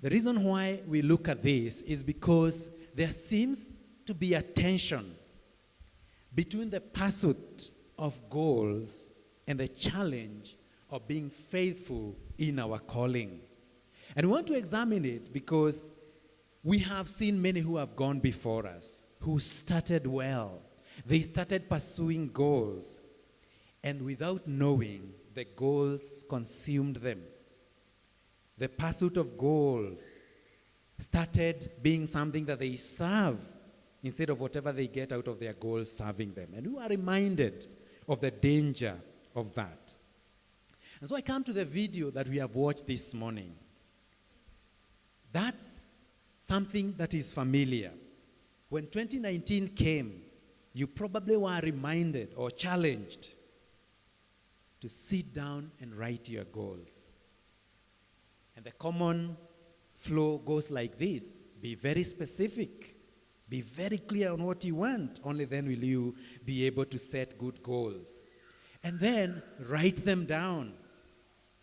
The reason why we look at this is because there seems to be a tension between the pursuit of goals and the challenge of being faithful in our calling. And we want to examine it because we have seen many who have gone before us, who started well. They started pursuing goals, and without knowing, the goals consumed them. The pursuit of goals started being something that they serve instead of whatever they get out of their goals serving them. And we are reminded of the danger of that. And so I come to the video that we have watched this morning. That's something that is familiar. When 2019 came, you probably were reminded or challenged to sit down and write your goals. And the common flow goes like this: be very specific, be very clear on what you want. Only then will you be able to set good goals. And then write them down,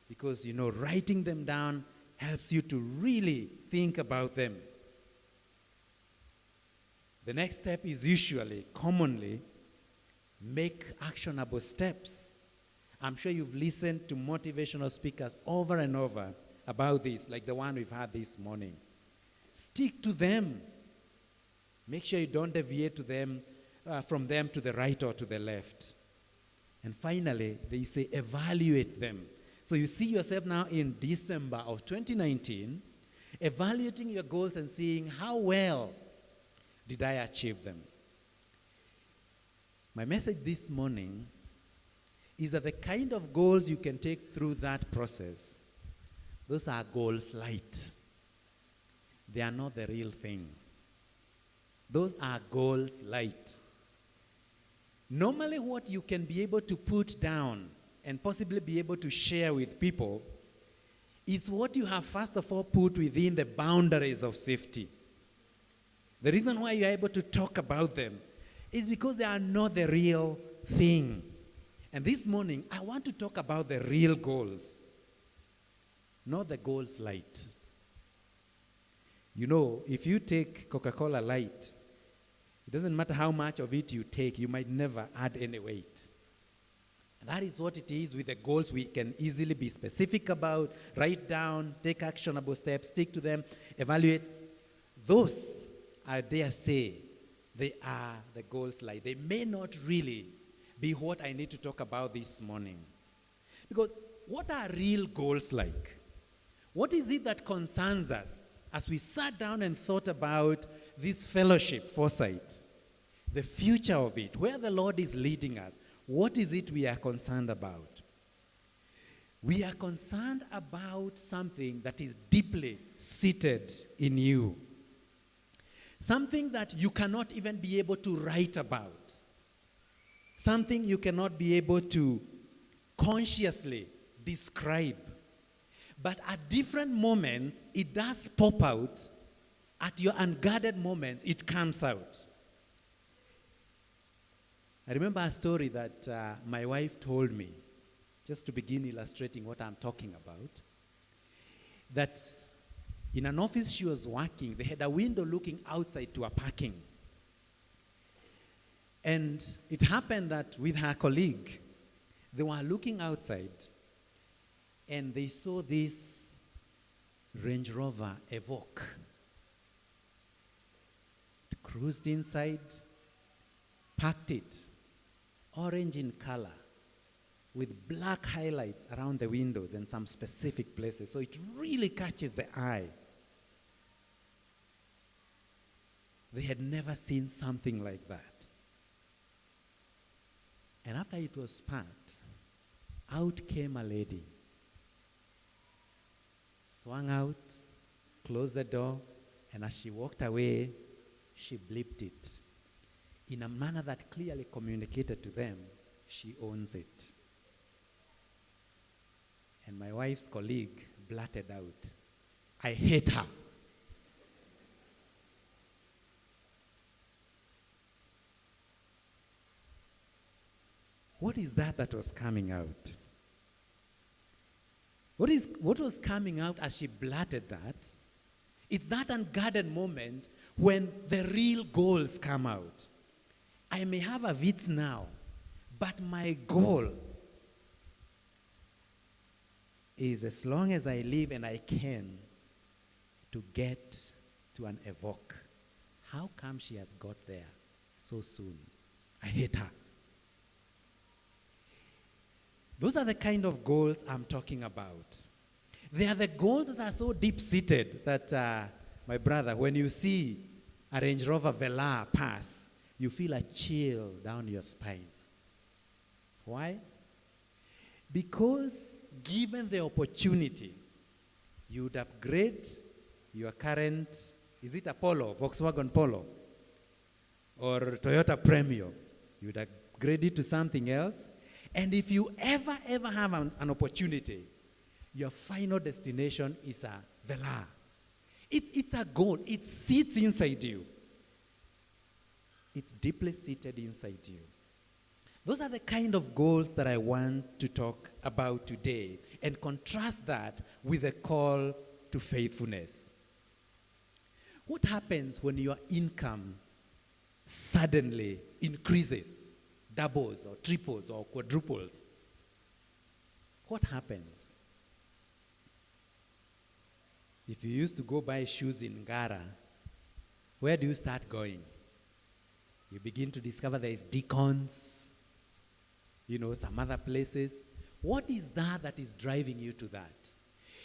because writing them down helps you to really think about them. The next step is usually, commonly, make actionable steps. I'm sure you've listened to motivational speakers over and over about this, like the one we've had this morning. Stick to them. Make sure you don't deviate from them to the right or to the left. And finally, they say evaluate them. So you see yourself now in December of 2019, evaluating your goals and seeing how well did I achieve them. My message this morning is that the kind of goals you can take through that process, those are goals light. They are not the real thing. Those are goals light. Normally what you can be able to put down and possibly be able to share with people is what you have first of all put within the boundaries of safety. The reason why you're able to talk about them is because they are not the real thing. And this morning, I want to talk about the real goals, not the goals light. If you take Coca-Cola Light, it doesn't matter how much of it you take, you might never add any weight. And that is what it is with the goals we can easily be specific about, write down, take actionable steps, stick to them, evaluate. Those, I dare say, they are the goals light. They may not really be what I need to talk about this morning. Because what are real goals like? What is it that concerns us as we sat down and thought about this fellowship, Foresight, the future of it, where the Lord is leading us? What is it we are concerned about? We are concerned about something that is deeply seated in you. Something that you cannot even be able to write about. Something you cannot be able to consciously describe. But at different moments, it does pop out. At your unguarded moments, it comes out. I remember a story that my wife told me, just to begin illustrating what I'm talking about, that in an office she was working, they had a window looking outside to a parking. And it happened that with her colleague, they were looking outside, and they saw this Range Rover Evoque. It cruised inside, parked it, orange in color, with black highlights around the windows and some specific places. So it really catches the eye. They had never seen something like that. And after it was parked, out came a lady. Swung out, closed the door, and as she walked away, she blipped it in a manner that clearly communicated to them she owns it. And my wife's colleague blurted out, "I hate her." What is that was coming out? What was coming out as she blurted that It's that unguarded moment when the real goals come out. I may have a wits now, but my goal is, as long as I live and I can, to get to an evoke. How come she has got there so soon? I hate her. Those are the kind of goals I'm talking about. They are the goals that are so deep-seated that, my brother, when you see a Range Rover Velar pass, you feel a chill down your spine. Why? Because given the opportunity, you would upgrade your current, is it a Polo, Volkswagen Polo, or Toyota Premio? You would upgrade it to something else. And if you ever have an opportunity, your final destination is a Velar. It's a goal. It sits inside you. It's deeply seated inside you. Those are the kind of goals that I want to talk about today, and contrast that with a call to faithfulness. What happens when your income suddenly increases, doubles or triples or quadruples? What happens? If you used to go buy shoes in Ngara, where do you start going? You begin to discover there is Deacon's, some other places. What is that is driving you to that?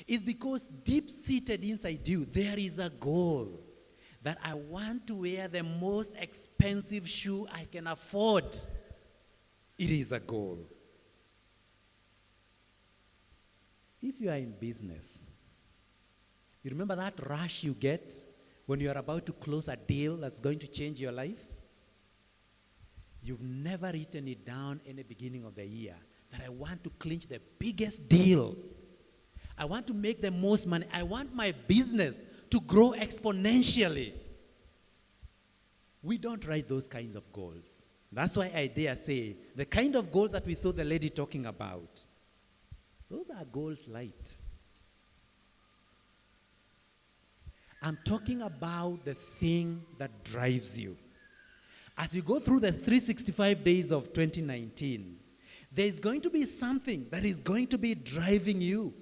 It's because deep-seated inside you, there is a goal that I want to wear the most expensive shoe I can afford. It is a goal. If you are in business, you remember that rush you get when you are about to close a deal that's going to change your life? You've never written it down in the beginning of the year that I want to clinch the biggest deal. I want to make the most money. I want my business to grow exponentially. We don't write those kinds of goals. That's why I dare say the kind of goals that we saw the lady talking about, those are goals light. I'm talking about the thing that drives you. As you go through the 365 days of 2019, there's going to be something that is going to be driving you.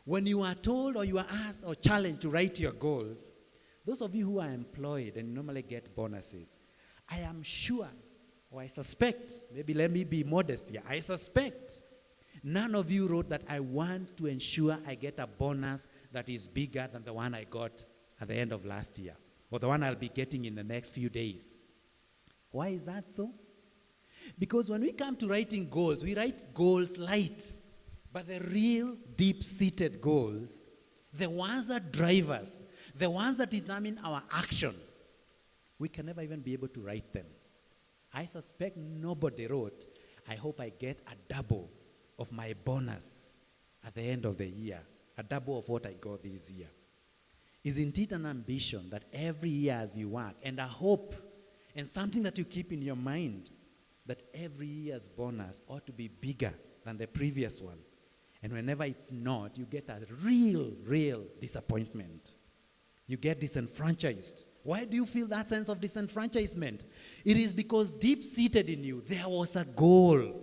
When you are told or you are asked or challenged to write your goals, those of you who are employed and normally get bonuses, I am sure, or I suspect, maybe let me be modest here, I suspect none of you wrote that I want to ensure I get a bonus that is bigger than the one I got at the end of last year, or the one I'll be getting in the next few days. Why is that so? Because when we come to writing goals, we write goals light. But the real deep-seated goals, the ones that drive us, the ones that determine our action, we can never even be able to write them. I suspect nobody wrote, I hope I get a double of my bonus at the end of the year, a double of what I got this year. Isn't it an ambition that every year as you work, and a hope, and something that you keep in your mind, that every year's bonus ought to be bigger than the previous one? And whenever it's not, you get a real disappointment. You get disenfranchised. Why do you feel that sense of disenfranchisement? It is because deep-seated in you, there was a goal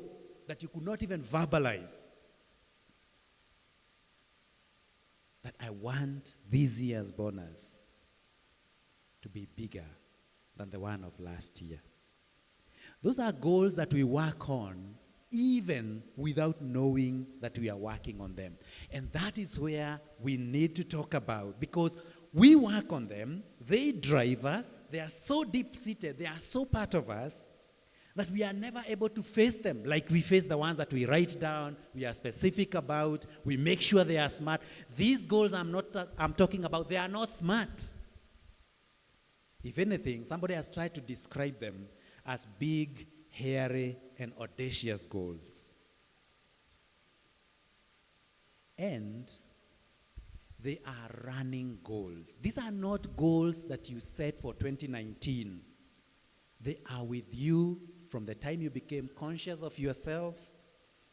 that you could not even verbalize. That I want this year's bonus to be bigger than the one of last year. Those are goals that we work on even without knowing that we are working on them. And that is where we need to talk about, because we work on them, they drive us, they are so deep-seated, they are so part of us, that we are never able to face them like we face the ones that we write down, we are specific about, we make sure they are smart. These goals I'm talking about, they are not smart. If anything, somebody has tried to describe them as big, hairy, and audacious goals. And they are running goals. These are not goals that you set for 2019. They are with you from the time you became conscious of yourself,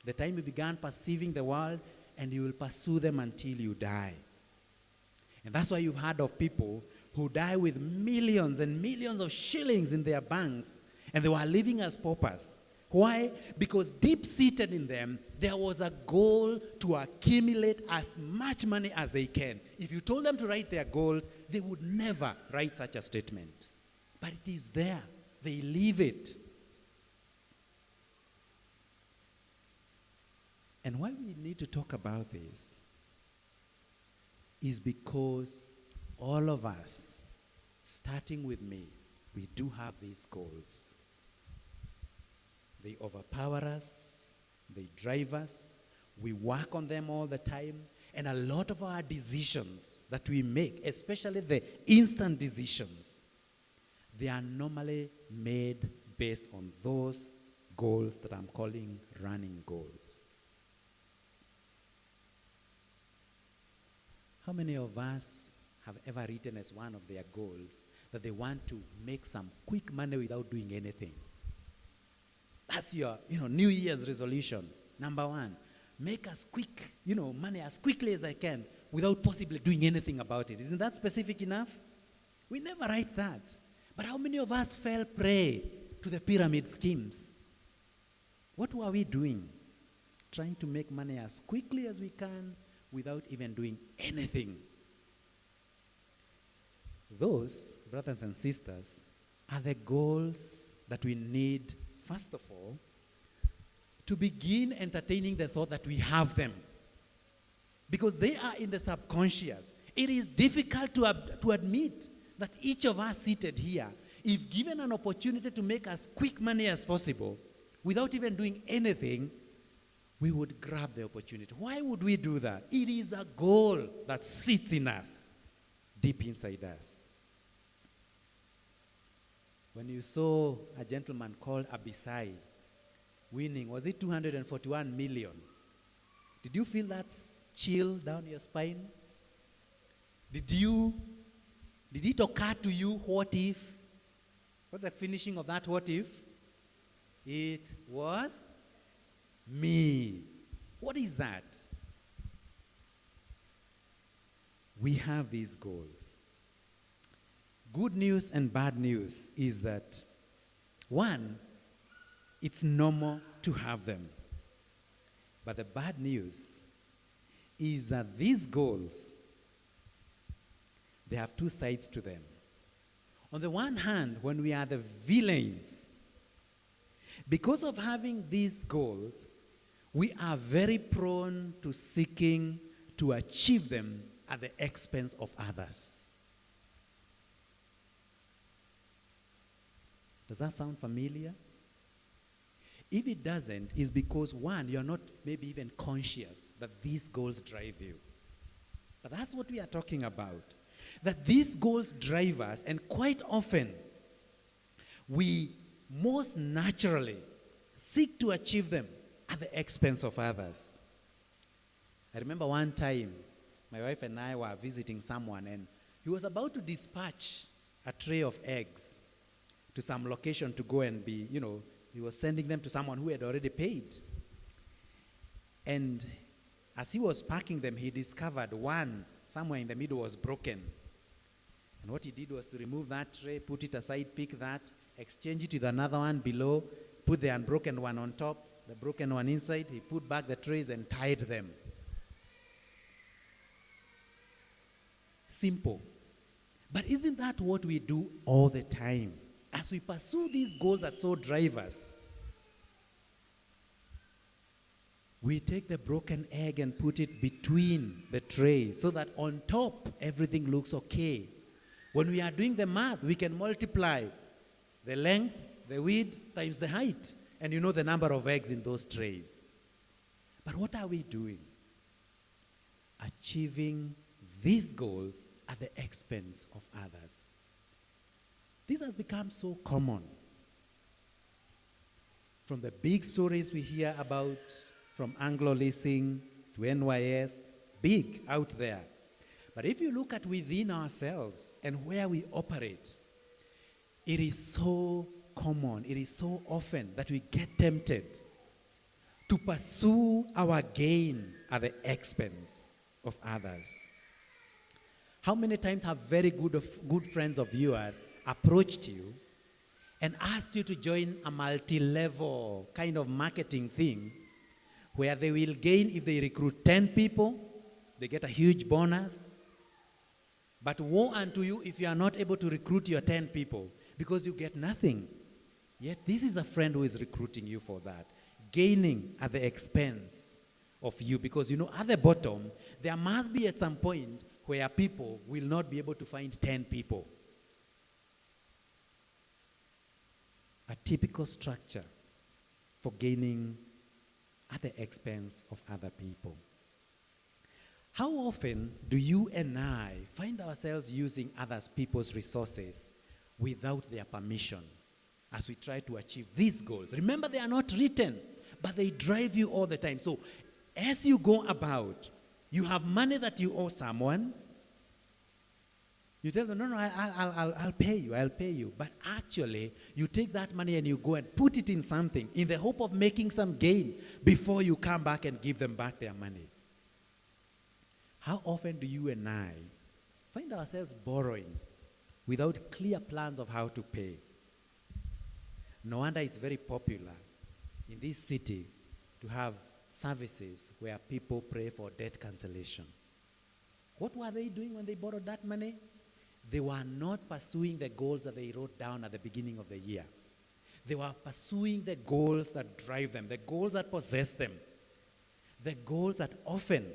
the time you began perceiving the world, and you will pursue them until you die. And that's why you've heard of people who die with millions and millions of shillings in their banks, and they were living as paupers. Why? Because deep-seated in them, there was a goal to accumulate as much money as they can. If you told them to write their goals, they would never write such a statement. But it is there. They live it. And why we need to talk about this is because all of us, starting with me, we do have these goals. They overpower us, they drive us, we work on them all the time, and a lot of our decisions that we make, especially the instant decisions, they are normally made based on those goals that I'm calling running goals. How many of us have ever written as one of their goals that they want to make some quick money without doing anything? That's your, New Year's resolution. Number one, make as quick, money as quickly as I can without possibly doing anything about it. Isn't that specific enough? We never write that. But how many of us fell prey to the pyramid schemes? What were we doing? Trying to make money as quickly as we can without even doing anything. Those, brothers and sisters, are the goals that we need, first of all, to begin entertaining the thought that we have them. Because they are in the subconscious. It is difficult to admit that each of us seated here, if given an opportunity to make as quick money as possible, without even doing anything, we would grab the opportunity. Why would we do that? It is a goal that sits in us, deep inside us. When you saw a gentleman called Abisai winning, was it 241 million? Did you feel that chill down your spine? Did it occur to you, what if? What's the finishing of that what if? It was me. What is that? We have these goals. Good news and bad news is that, one, it's normal to have them. But the bad news is that these goals, they have two sides to them. On the one hand, when we are the villains, because of having these goals, we are very prone to seeking to achieve them at the expense of others. Does that sound familiar? If it doesn't, it's because, one, you're not maybe even conscious that these goals drive you. But that's what we are talking about. That these goals drive us, and quite often, we most naturally seek to achieve them at the expense of others. I remember one time, my wife and I were visiting someone, and he was about to dispatch a tray of eggs to some location to go and be, he was sending them to someone who had already paid. And as he was packing them, he discovered one, somewhere in the middle, was broken. And what he did was to remove that tray, put it aside, pick that, exchange it with another one below, put the unbroken one on top, the broken one inside. He put back the trays and tied them. Simple. But isn't that what we do all the time? As we pursue these goals that so drive us, we take the broken egg and put it between the tray so that on top everything looks okay. When we are doing the math, we can multiply the length, the width, times the height, and the number of eggs in those trays. But what are we doing? Achieving these goals at the expense of others. This has become so common. From the big stories we hear about, from Anglo leasing to NYS, big out there. But if you look at within ourselves and where we operate, it is so common, it is so often that we get tempted to pursue our gain at the expense of others. How many times have very good friends of yours approached you and asked you to join a multi-level kind of marketing thing where they will gain, if they recruit 10 people, they get a huge bonus. But woe unto you if you are not able to recruit your 10 people, because you get nothing. Yet this is a friend who is recruiting you for that, gaining at the expense of you, because at the bottom, there must be at some point where people will not be able to find 10 people. A typical structure for gaining at the expense of other people. How often do you and I find ourselves using others people's resources without their permission as we try to achieve these goals? Remember, they are not written, but they drive you all the time. So as you go about, you have money that you owe someone. You tell them, no, I'll pay you. But actually, you take that money and you go and put it in something in the hope of making some gain before you come back and give them back their money. How often do you and I find ourselves borrowing without clear plans of how to pay? No wonder it's very popular in this city to have services where people pray for debt cancellation. What were they doing when they borrowed that money? They were not pursuing the goals that they wrote down at the beginning of the year. They were pursuing the goals that drive them, the goals that possess them, the goals that often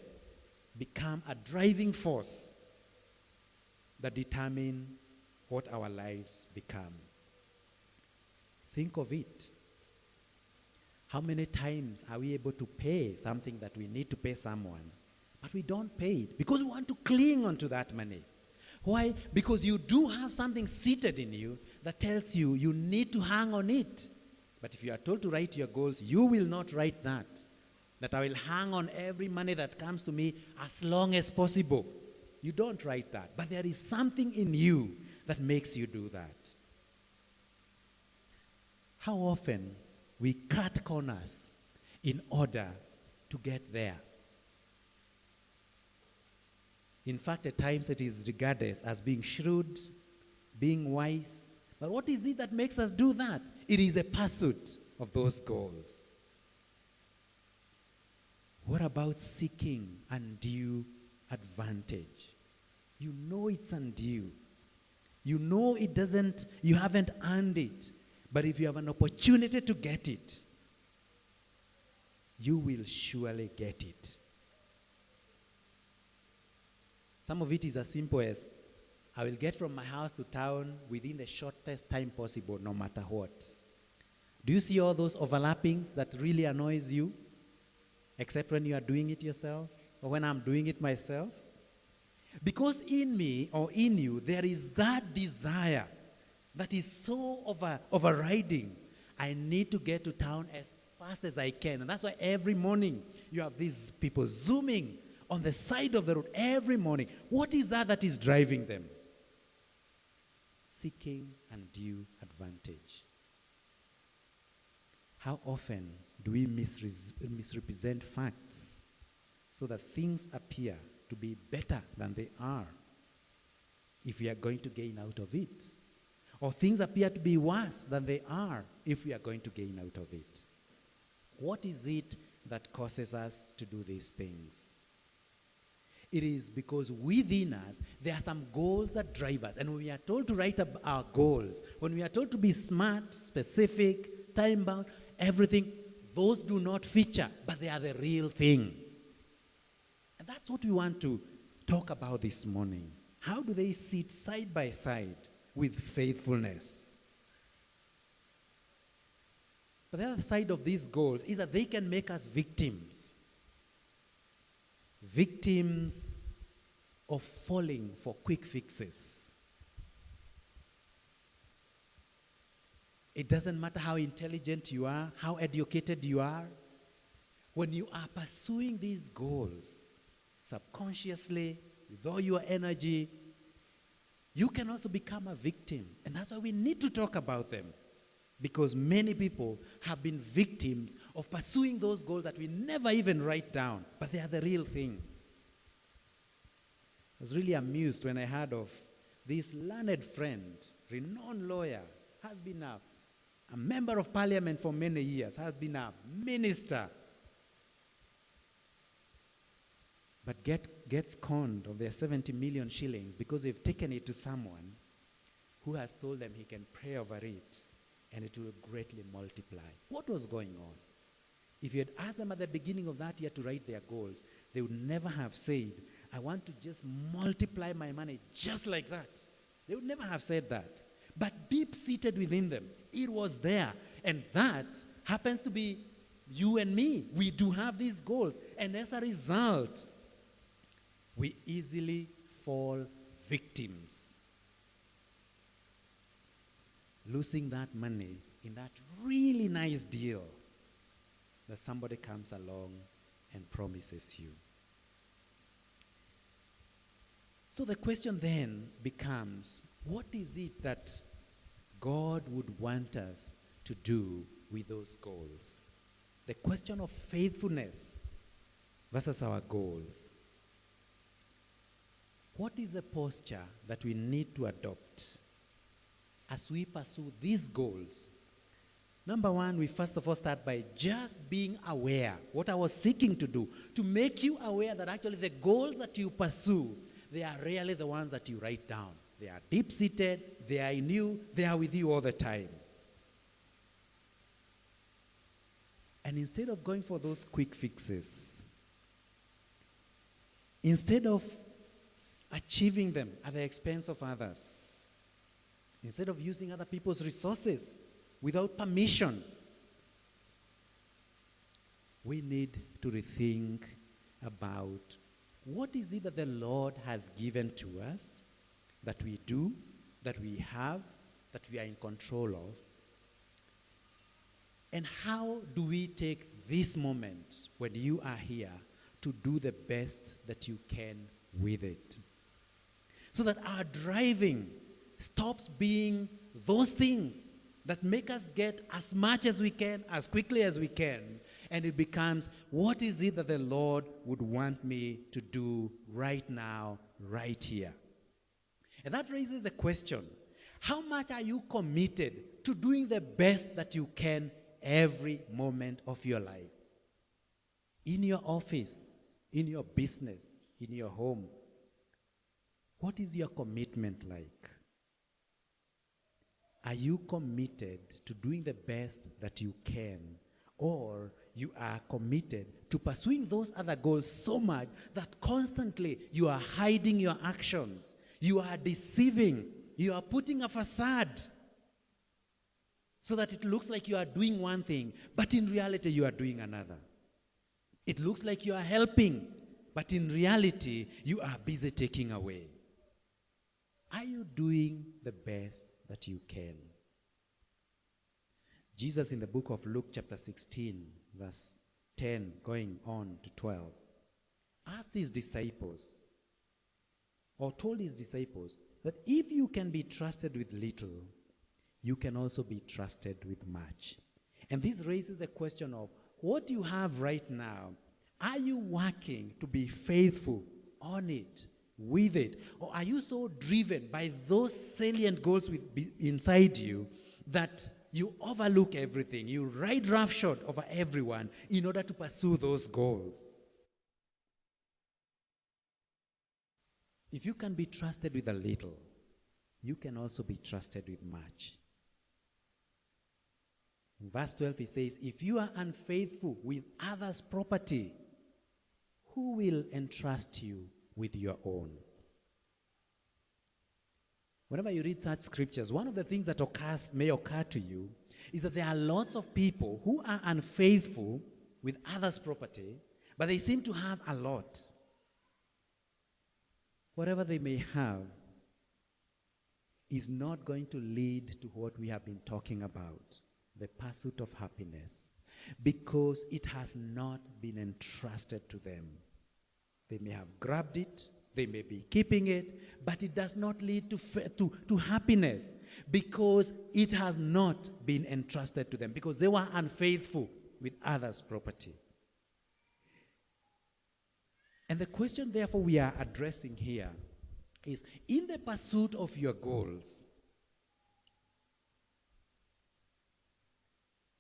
become a driving force that determine what our lives become. Think of it. How many times are we able to pay something that we need to pay someone, but we don't pay it because we want to cling onto that money? Why? Because you do have something seated in you that tells you you need to hang on it. But if you are told to write your goals, you will not write that. That I will hang on every money that comes to me as long as possible. You don't write that. But there is something in you that makes you do that. How often we cut corners in order to get there. In fact, at times it is regarded as being shrewd, being wise. But what is it that makes us do that? It is a pursuit of those goals. What about seeking undue advantage? You know it's undue. You know you haven't earned it. But if you have an opportunity to get it, you will surely get it. Some of it is as simple as, I will get from my house to town within the shortest time possible, no matter what. Do you see all those overlappings that really annoys you? Except when you are doing it yourself, or when I'm doing it myself? Because in me, or in you, there is that desire that is so overriding. I need to get to town as fast as I can. And that's why every morning you have these people zooming on the side of the road every morning. What is that is driving them? Seeking undue advantage. How often do we misrepresent facts so that things appear to be better than they are if we are going to gain out of it? Or things appear to be worse than they are if we are going to gain out of it? What is it that causes us to do these things? It is because within us, there are some goals that drive us. And when we are told to write up our goals, when we are told to be smart, specific, time-bound, everything, those do not feature, but they are the real thing. And that's what we want to talk about this morning. How do they sit side by side with faithfulness? But the other side of these goals is that they can make us victims. Victims of falling for quick fixes. It doesn't matter how intelligent you are, how educated you are. When you are pursuing these goals, subconsciously, with all your energy, you can also become a victim. And that's why we need to talk about them. Because many people have been victims of pursuing those goals that we never even write down, but they are the real thing. was really amused when I heard of this learned friend, renowned lawyer, has been a member of parliament for many years, has been a minister, but gets conned of their 70 million shillings because they've taken it to someone who has told them he can pray over it and it will greatly multiply. What was going on? If you had asked them at the beginning of that year to write their goals, they would never have said, I want to just multiply my money just like that. They would never have said that. But deep-seated within them, it was there. And that happens to be you and me. We do have these goals. And as a result, we easily fall victims. Losing that money in that really nice deal that somebody comes along and promises you. So the question then becomes, what is it that God would want us to do with those goals? The question of faithfulness versus our goals. What is the posture that we need to adopt as we pursue these goals? Number one, we first of all start by just being aware, what I was seeking to do, to make you aware that actually the goals that you pursue, they are rarely the ones that you write down. They are deep-seated, they are in you, they are with you all the time. And instead of going for those quick fixes, instead of achieving them at the expense of others, instead of using other people's resources without permission, we need to rethink about what is it that the Lord has given to us, that we do, that we have, that we are in control of, and how do we take this moment when you are here to do the best that you can with it, so that our driving stops being those things that make us get as much as we can, as quickly as we can, and it becomes, what is it that the Lord would want me to do right now, right here? And that raises a question. How much are you committed to doing the best that you can every moment of your life? In your office, in your business, in your home. What is your commitment like? Are you committed to doing the best that you can? Or you are committed to pursuing those other goals so much that constantly you are hiding your actions, you are deceiving, you are putting a facade so that it looks like you are doing one thing, but in reality you are doing another. It looks like you are helping, but in reality you are busy taking away. Are you doing the best that you can? Jesus in the book of Luke chapter 16, verse 10, going on to 12, asked his disciples, or told his disciples, that if you can be trusted with little, you can also be trusted with much. And this raises the question of, what you have right now, are you working to be faithful on it, with it? Or are you so driven by those salient goals inside you that you overlook everything, you ride roughshod over everyone in order to pursue those goals? If you can be trusted with a little, you can also be trusted with much. In verse 12 he says, if you are unfaithful with others' property, who will entrust you with your own? Whenever you read such scriptures, one of the things that may occur to you is that there are lots of people who are unfaithful with others' property, but they seem to have a lot. Whatever they may have is not going to lead to what we have been talking about, the pursuit of happiness, because it has not been entrusted to them. They may have grabbed it, they may be keeping it, but it does not lead to happiness because it has not been entrusted to them, because they were unfaithful with others' property. And the question, therefore, we are addressing here is, in the pursuit of your goals,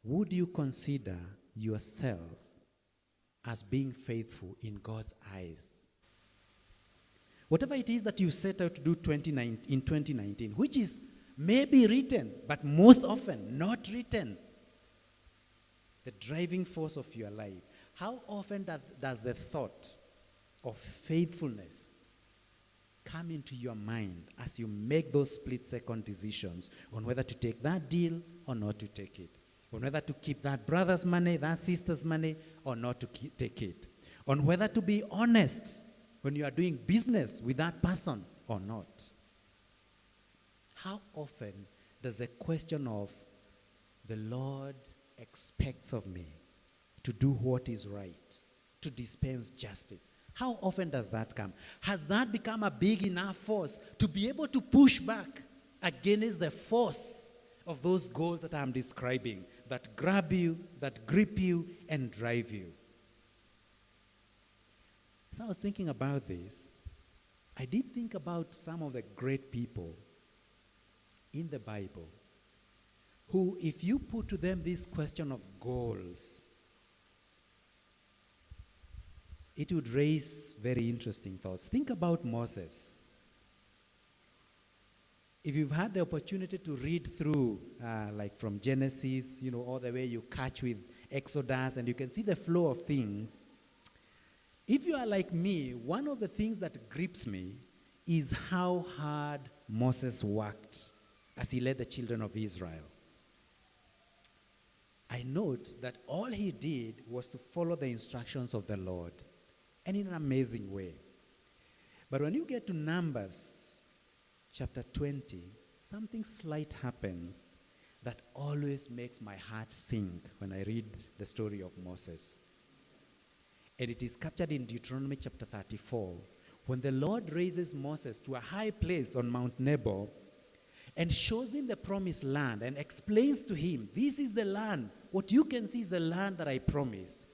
would you consider yourself as being faithful in God's eyes? Whatever it is that you set out to do in 2019, which is maybe written, but most often not written, the driving force of your life, how often does the thought of faithfulness come into your mind as you make those split-second decisions on whether to take that deal or not to take it, on whether to keep that brother's money, that sister's money, or not to take it, on whether to be honest when you are doing business with that person or not? How often does the question of the Lord expects of me to do what is right, to dispense justice, how often does that come? Has that become a big enough force to be able to push back against the force of those goals that I'm describing, that grab you, that grip you, and drive you? As I was thinking about this, I did think about some of the great people in the Bible who, if you put to them this question of goals, it would raise very interesting thoughts. Think about Moses. If you've had the opportunity to read through, like from Genesis, all the way you catch with Exodus, and you can see the flow of things. If you are like me, one of the things that grips me is how hard Moses worked as he led the children of Israel. I note that all he did was to follow the instructions of the Lord, and in an amazing way. But when you get to Numbers chapter 20, something slight happens that always makes my heart sink when I read the story of Moses. And it is captured in Deuteronomy chapter 34, when the Lord raises Moses to a high place on Mount Nebo and shows him the promised land and explains to him, this is the land. What you can see is the land that I promised.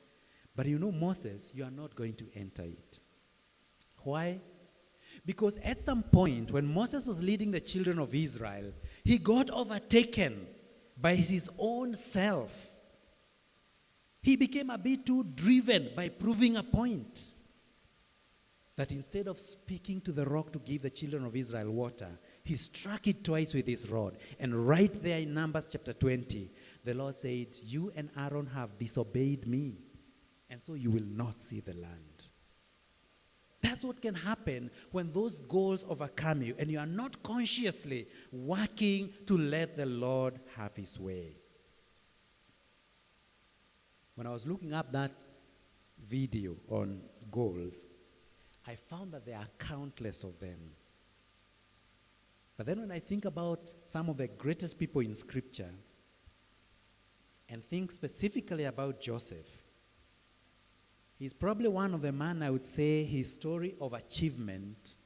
But Moses, you are not going to enter it. Why? Because at some point, when Moses was leading the children of Israel, he got overtaken by his own self. He became a bit too driven by proving a point. That instead of speaking to the rock to give the children of Israel water, he struck it twice with his rod. And right there in Numbers chapter 20, the Lord said, you and Aaron have disobeyed me, and so you will not see the land. That's what can happen when those goals overcome you and you are not consciously working to let the Lord have his way. When I was looking up that video on goals, I found that there are countless of them. But then when I think about some of the greatest people in Scripture and think specifically about Joseph, he's probably one of the men I would say his story of achievement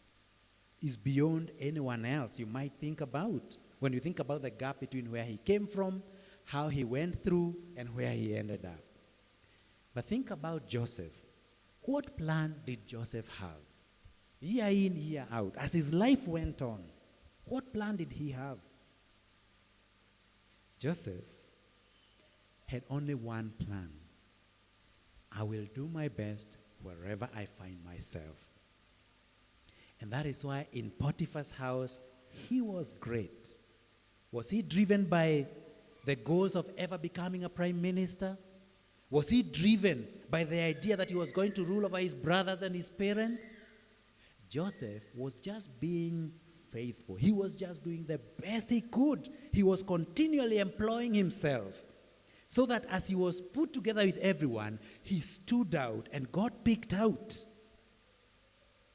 is beyond anyone else you might think about when you think about the gap between where he came from, how he went through, and where he ended up. But think about Joseph. What plan did Joseph have? Year in, year out. As his life went on, what plan did he have? Joseph had only one plan. I will do my best wherever I find myself. And that is why in Potiphar's house, he was great. Was he driven by the goals of ever becoming a prime minister? Was he driven by the idea that he was going to rule over his brothers and his parents? Joseph was just being faithful. He was just doing the best he could. He was continually employing himself so that as he was put together with everyone, he stood out and got picked out.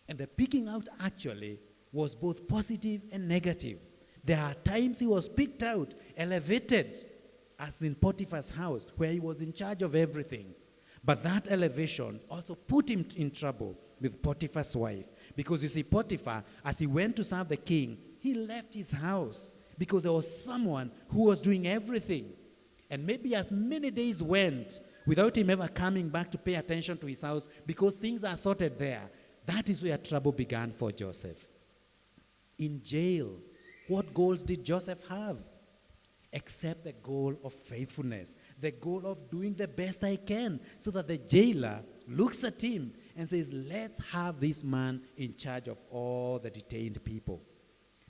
And the picking out actually was both positive and negative. There are times he was picked out, elevated, as in Potiphar's house, where he was in charge of everything. But that elevation also put him in trouble with Potiphar's wife. Because you see, Potiphar, as he went to serve the king, he left his house because there was someone who was doing everything. And maybe as many days went, without him ever coming back to pay attention to his house because things are sorted there. That is where trouble began for Joseph. In jail, what goals did Joseph have? Except the goal of faithfulness, the goal of doing the best I can, so that the jailer looks at him and says, let's have this man in charge of all the detained people.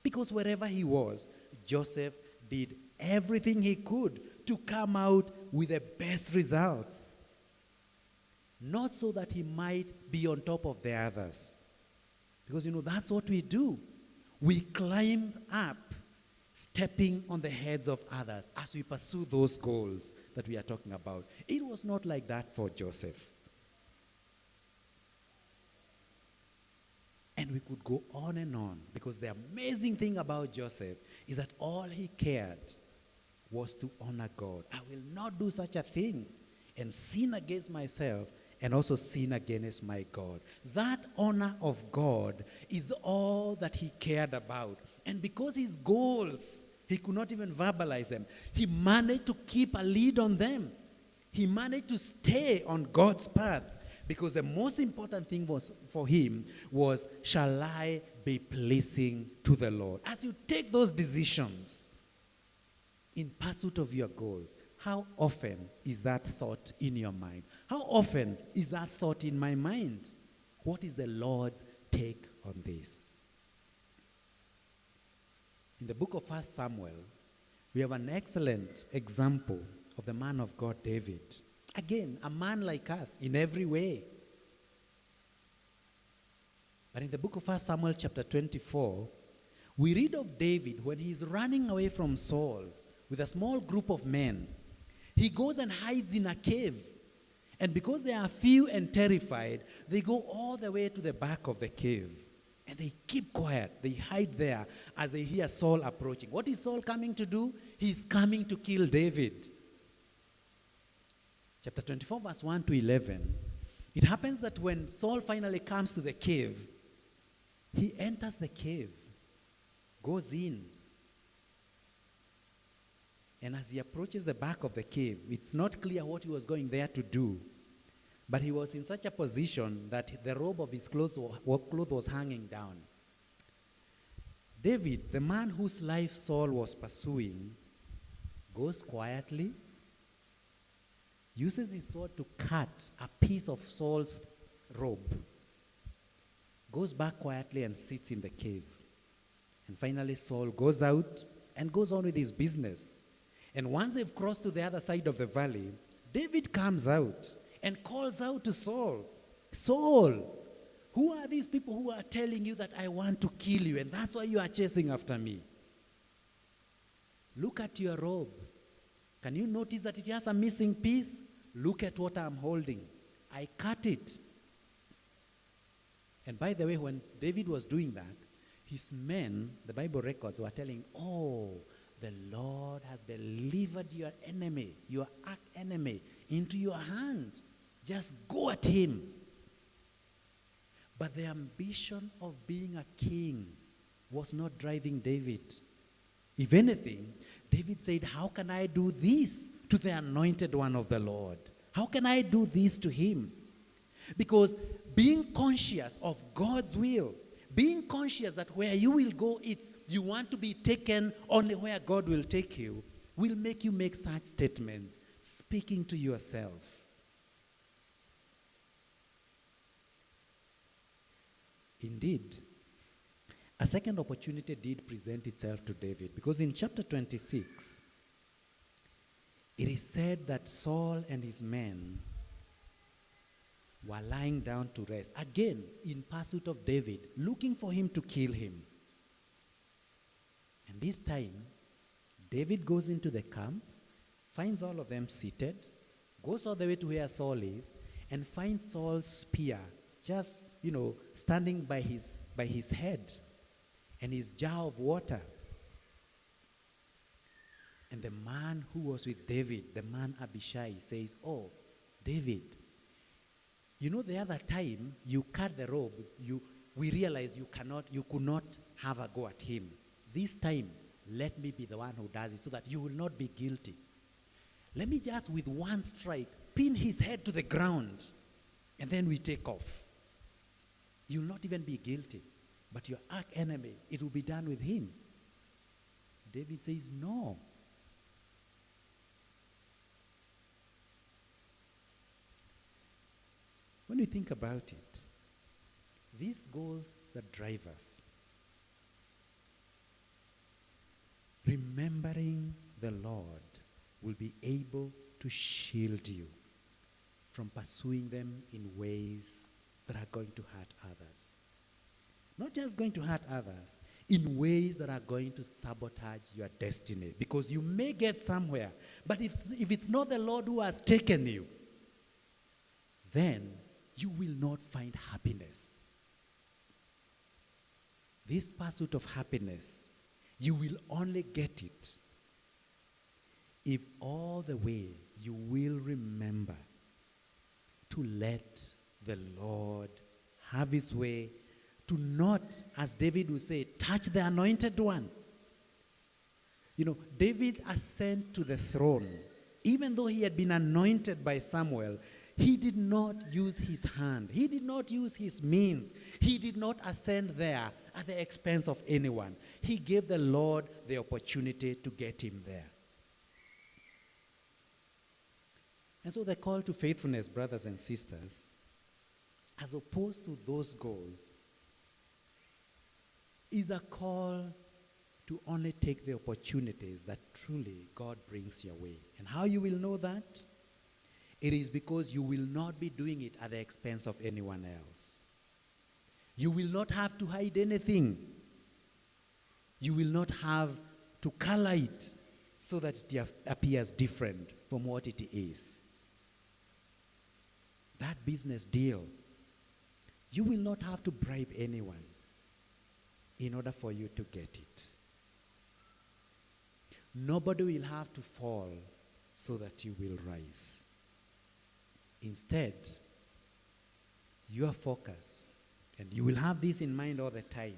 Because wherever he was, Joseph did everything he could to come out with the best results. Not so that he might be on top of the others. Because, that's what we do. We climb up, stepping on the heads of others as we pursue those goals that we are talking about. It was not like that for Joseph. And we could go on, because the amazing thing about Joseph is that all he cared was to honor God. I will not do such a thing and sin against myself and also sin against my God. That honor of God is all that he cared about. And because his goals, he could not even verbalize them, he managed to keep a lead on them. He managed to stay on God's path. Because the most important thing for him was, shall I be pleasing to the Lord? As you take those decisions in pursuit of your goals, how often is that thought in your mind? How often is that thought in my mind? What is the Lord's take on this? In the book of 1 Samuel, we have an excellent example of the man of God, David. Again, a man like us in every way. But in the book of 1 Samuel chapter 24, we read of David when he's running away from Saul with a small group of men. He goes and hides in a cave. And because they are few and terrified, they go all the way to the back of the cave. And they keep quiet. They hide there as they hear Saul approaching. What is Saul coming to do? He's coming to kill David. Chapter 24, verse 1 to 11. It happens that when Saul finally comes to the cave, he enters the cave, goes in. And as he approaches the back of the cave, it's not clear what he was going there to do. But he was in such a position that the robe of his clothes was hanging down. David, the man whose life Saul was pursuing, goes quietly, uses his sword to cut a piece of Saul's robe, goes back quietly and sits in the cave. And finally Saul goes out and goes on with his business. And once they've crossed to the other side of the valley, David comes out and calls out to Saul, Saul, who are these people who are telling you that I want to kill you and that's why you are chasing after me? Look at your robe. Can you notice that it has a missing piece? Look at what I'm holding. I cut it. And by the way, when David was doing that, his men, the Bible records, were telling, oh, the Lord has delivered your enemy, your arch enemy, into your hand. Just go at him. But the ambition of being a king was not driving David. If anything, David said, how can I do this to the anointed one of the Lord? How can I do this to him? Because being conscious of God's will, being conscious that where you will go, you want to be taken only where God will take you, will make you make such statements, speaking to yourself. Indeed, a second opportunity did present itself to David, because in chapter 26, it is said that Saul and his men were lying down to rest, again in pursuit of David, looking for him to kill him. And this time, David goes into the camp, finds all of them seated, goes all the way to where Saul is, and finds Saul's spear just, standing by his head and his jar of water. And the man who was with David, the man Abishai, says, oh, David, the other time you cut the robe, we realized you could not have a go at him. This time, let me be the one who does it so that you will not be guilty. Let me just with one strike pin his head to the ground, and then we take off. You'll not even be guilty, but your arch enemy, it will be done with him. David says, no. When we think about it, these goals that drive us, remembering the Lord will be able to shield you from pursuing them in ways that are going to hurt others. Not just going to hurt others, in ways that are going to sabotage your destiny. Because you may get somewhere, but if it's not the Lord who has taken you, then you will not find happiness. This pursuit of happiness, you will only get it if all the way you will remember to let the Lord have his way, to not, as David would say, touch the anointed one. You know, David ascended to the throne. Even though he had been anointed by Samuel, he did not use his hand. He did not use his means. He did not ascend there at the expense of anyone. He gave the Lord the opportunity to get him there. And so the call to faithfulness, brothers and sisters, as opposed to those goals, is a call to only take the opportunities that truly God brings your way. And how you will know that? It is because you will not be doing it at the expense of anyone else. You will not have to hide anything. You will not have to color it so that it appears different from what it is. That business deal, you will not have to bribe anyone in order for you to get it. Nobody will have to fall so that you will rise. Instead, your focus, and you will have this in mind all the time,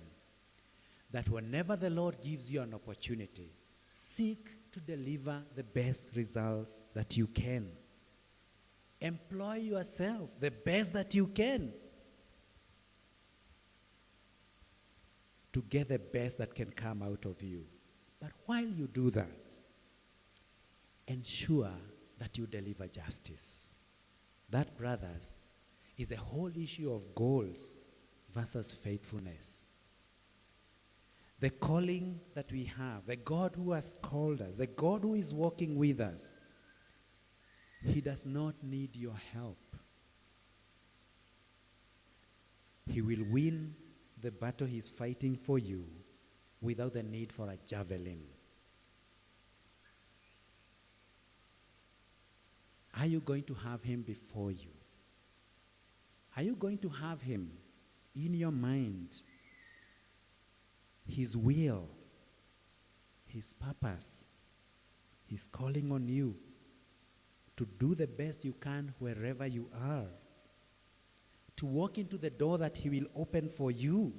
that whenever the Lord gives you an opportunity, seek to deliver the best results that you can. Employ yourself the best that you can to get the best that can come out of you. But while you do that, ensure that you deliver justice. That, brothers, is a whole issue of goals versus faithfulness. The calling that we have, the God who has called us, the God who is walking with us, he does not need your help. He will win the battle he's fighting for you without the need for a javelin. Are you going to have him before you? Are you going to have him in your mind? His will, his purpose, his calling on you to do the best you can wherever you are, to walk into the door that he will open for you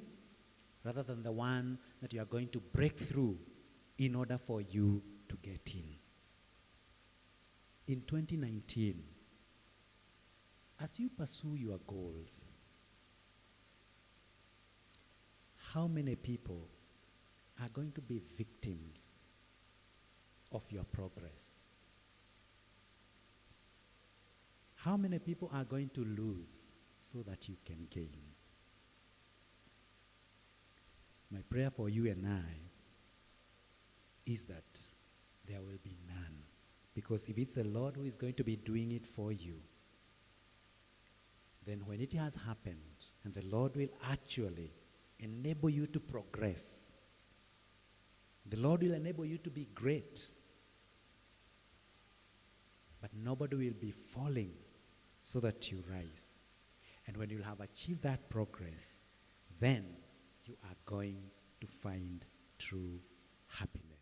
rather than the one that you are going to break through in order for you to get in. In 2019, as you pursue your goals, how many people are going to be victims of your progress? How many people are going to lose so that you can gain? My prayer for you and I is that there will be none. Because if it's the Lord who is going to be doing it for you, then when it has happened, and the Lord will actually enable you to progress, the Lord will enable you to be great, but nobody will be falling so that you rise. And when you have achieved that progress, then you are going to find true happiness.